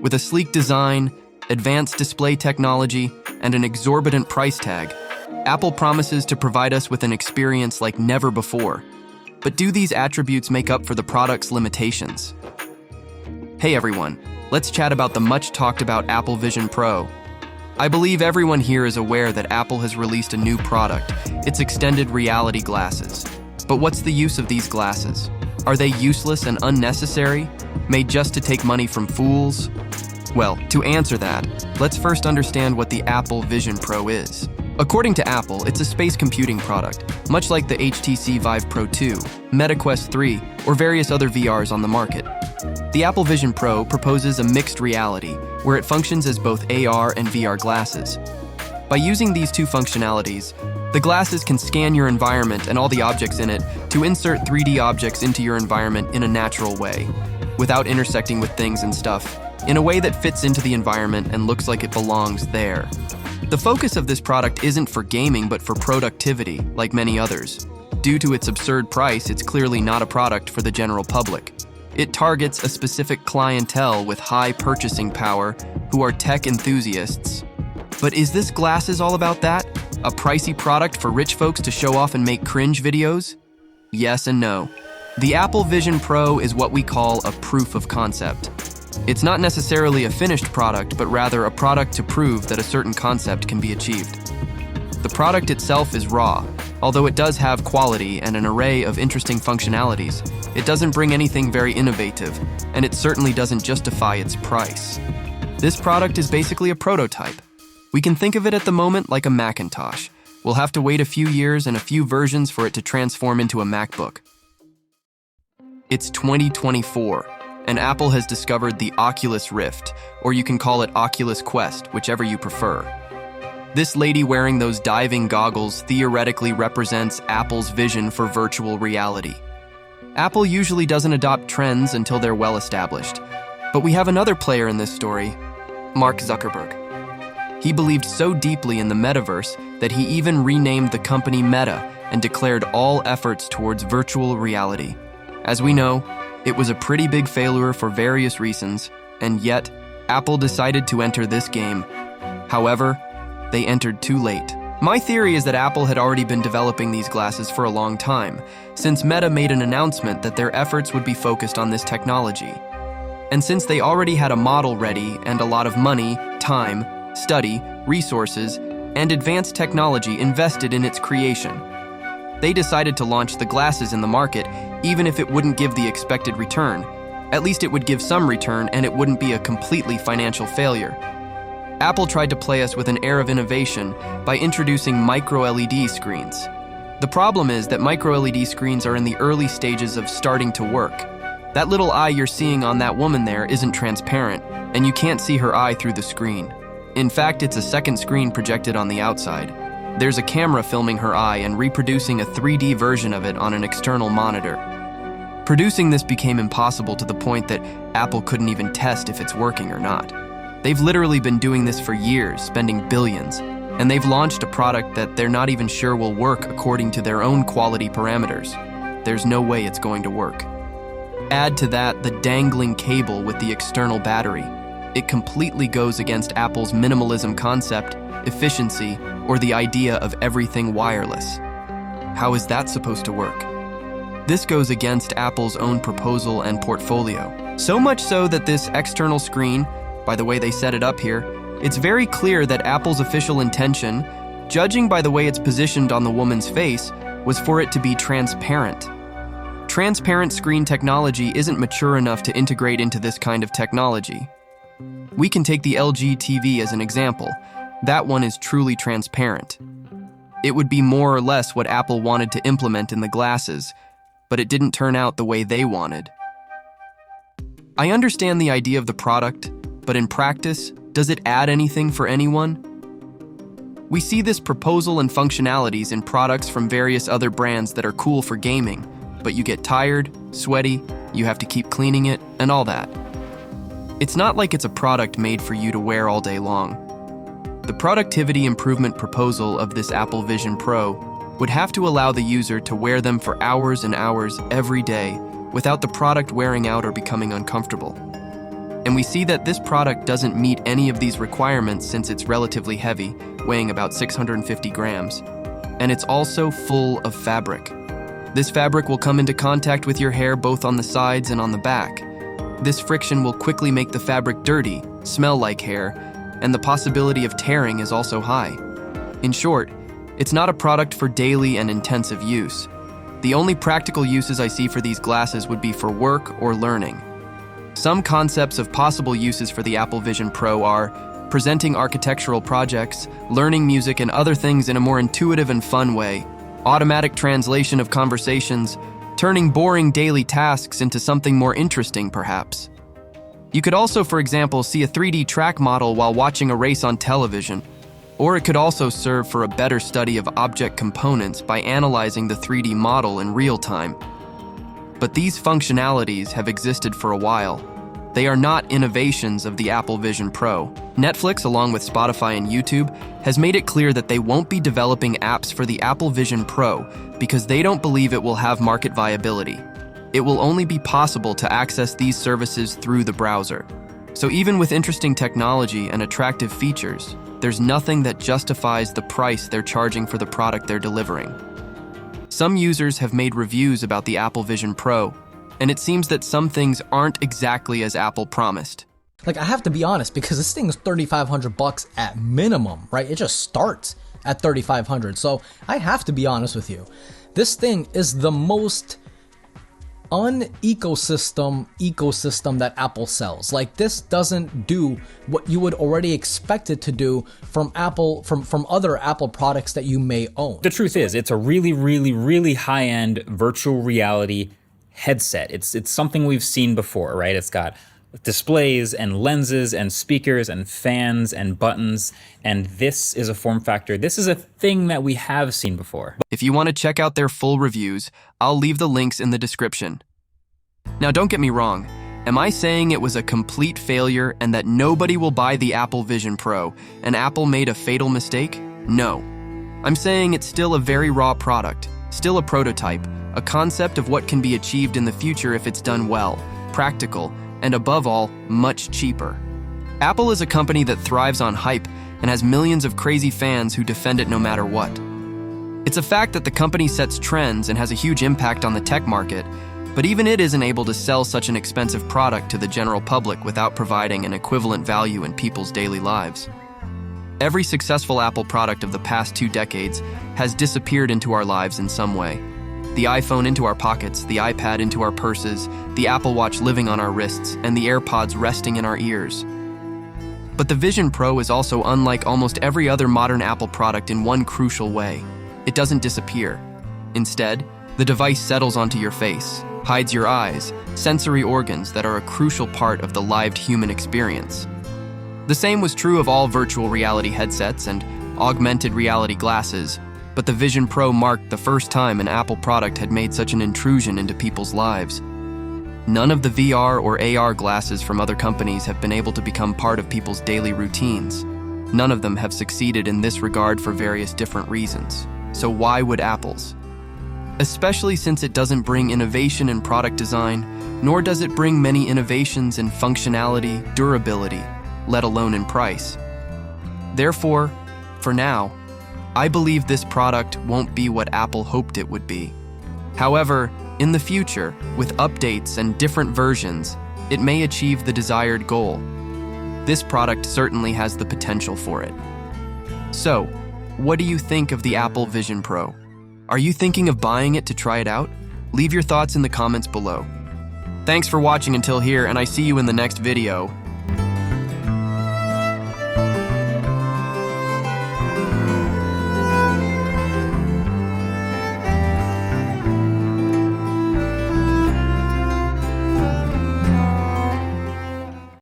With a sleek design, advanced display technology, and an exorbitant price tag, Apple promises to provide us with an experience like never before. But do these attributes make up for the product's limitations? Hey everyone, let's chat about the much talked about Apple Vision Pro. I believe everyone here is aware that Apple has released a new product, its extended reality glasses. But what's the use of these glasses? Are they useless and unnecessary, made just to take money from fools? Well, to answer that, let's first understand what the Apple Vision Pro is. According to Apple, it's a space computing product, much like the HTC Vive Pro 2, Meta Quest 3, or various other VRs on the market. The Apple Vision Pro proposes a mixed reality, where it functions as both AR and VR glasses. By using these two functionalities, the glasses can scan your environment and all the objects in it to insert 3D objects into your environment in a natural way, without intersecting with things and stuff, in a way that fits into the environment and looks like it belongs there. The focus of this product isn't for gaming but for productivity, like many others. Due to its absurd price, it's clearly not a product for the general public. It targets a specific clientele with high purchasing power who are tech enthusiasts. But is this glasses all about that? A pricey product for rich folks to show off and make cringe videos? Yes and no. The Apple Vision Pro is what we call a proof of concept. It's not necessarily a finished product, but rather a product to prove that a certain concept can be achieved. The product itself is raw. Although it does have quality and an array of interesting functionalities, it doesn't bring anything very innovative, and it certainly doesn't justify its price. This product is basically a prototype. We can think of it at the moment like a Macintosh. We'll have to wait a few years and a few versions for it to transform into a MacBook. It's 2024, and Apple has discovered the Oculus Rift, or you can call it Oculus Quest, whichever you prefer. This lady wearing those diving goggles theoretically represents Apple's vision for virtual reality. Apple usually doesn't adopt trends until they're well established, but we have another player in this story, Mark Zuckerberg. He believed so deeply in the metaverse that he even renamed the company Meta and declared all efforts towards virtual reality. As we know, it was a pretty big failure for various reasons, and yet, Apple decided to enter this game. However, they entered too late. My theory is that Apple had already been developing these glasses for a long time, since Meta made an announcement that their efforts would be focused on this technology. And since they already had a model ready and a lot of money, time, study, resources, and advanced technology invested in its creation, they decided to launch the glasses in the market even if it wouldn't give the expected return. At least it would give some return and it wouldn't be a completely financial failure. Apple tried to play us with an air of innovation by introducing micro-LED screens. The problem is that micro-LED screens are in the early stages of starting to work. That little eye you're seeing on that woman there isn't transparent, and you can't see her eye through the screen. In fact, it's a second screen projected on the outside. There's a camera filming her eye and reproducing a 3D version of it on an external monitor. Producing this became impossible to the point that Apple couldn't even test if it's working or not. They've literally been doing this for years, spending billions, and they've launched a product that they're not even sure will work according to their own quality parameters. There's no way it's going to work. Add to that the dangling cable with the external battery. It completely goes against Apple's minimalism concept, efficiency, or the idea of everything wireless. How is that supposed to work? This goes against Apple's own proposal and portfolio. So much so that this external screen, by the way they set it up here, it's very clear that Apple's official intention, judging by the way it's positioned on the woman's face, was for it to be transparent. Transparent screen technology isn't mature enough to integrate into this kind of technology. We can take the LG TV as an example. That one is truly transparent. It would be more or less what Apple wanted to implement in the glasses, but it didn't turn out the way they wanted. I understand the idea of the product, but in practice, does it add anything for anyone? We see this proposal and functionalities in products from various other brands that are cool for gaming, but you get tired, sweaty, you have to keep cleaning it, and all that. It's not like it's a product made for you to wear all day long. The productivity improvement proposal of this Apple Vision Pro would have to allow the user to wear them for hours and hours every day without the product wearing out or becoming uncomfortable. And we see that this product doesn't meet any of these requirements since it's relatively heavy, weighing about 650 grams. And it's also full of fabric. This fabric will come into contact with your hair both on the sides and on the back. This friction will quickly make the fabric dirty, smell like hair, and the possibility of tearing is also high. In short, it's not a product for daily and intensive use. The only practical uses I see for these glasses would be for work or learning. Some concepts of possible uses for the Apple Vision Pro are presenting architectural projects, learning music and other things in a more intuitive and fun way, automatic translation of conversations, turning boring daily tasks into something more interesting, perhaps. You could also, for example, see a 3D track model while watching a race on television, or it could also serve for a better study of object components by analyzing the 3D model in real time. But these functionalities have existed for a while. They are not innovations of the Apple Vision Pro. Netflix, along with Spotify and YouTube, has made it clear that they won't be developing apps for the Apple Vision Pro because they don't believe it will have market viability. It will only be possible to access these services through the browser. So even with interesting technology and attractive features, there's nothing that justifies the price they're charging for the product they're delivering. Some users have made reviews about the Apple Vision Pro, and it seems that some things aren't exactly as Apple promised. Like, I have to be honest, because this thing is $3,500 at minimum, right? It just starts at $3,500. So I have to be honest with you. This thing is the most ecosystem that Apple sells. Like, this doesn't do what you would already expect it to do from Apple, from other Apple products that you may own. The truth is, it's a really high-end virtual reality headset. It's something we've seen before, right? It's got displays and lenses and speakers and fans and buttons, and this is a form factor. This is a thing that we have seen before. If you want to check out their full reviews, I'll leave the links in the description. Now, don't get me wrong. Am I saying it was a complete failure and that nobody will buy the Apple Vision Pro and Apple made a fatal mistake? No. I'm saying it's still a very raw product, still a prototype, a concept of what can be achieved in the future if it's done well, practical, and above all, much cheaper. Apple is a company that thrives on hype and has millions of crazy fans who defend it no matter what. It's a fact that the company sets trends and has a huge impact on the tech market, but even it isn't able to sell such an expensive product to the general public without providing an equivalent value in people's daily lives. Every successful Apple product of the past 2 decades has disappeared into our lives in some way. The iPhone into our pockets, the iPad into our purses, the Apple Watch living on our wrists, and the AirPods resting in our ears. But the Vision Pro is also unlike almost every other modern Apple product in one crucial way. It doesn't disappear. Instead, the device settles onto your face, hides your eyes, sensory organs that are a crucial part of the lived human experience. The same was true of all virtual reality headsets and augmented reality glasses, but the Vision Pro marked the first time an Apple product had made such an intrusion into people's lives. None of the VR or AR glasses from other companies have been able to become part of people's daily routines. None of them have succeeded in this regard for various different reasons. So why would Apple's? Especially since it doesn't bring innovation in product design, nor does it bring many innovations in functionality, durability, let alone in price. Therefore, for now, I believe this product won't be what Apple hoped it would be. However, in the future, with updates and different versions, it may achieve the desired goal. This product certainly has the potential for it. So, what do you think of the Apple Vision Pro? Are you thinking of buying it to try it out? Leave your thoughts in the comments below. Thanks for watching until here, and I see you in the next video.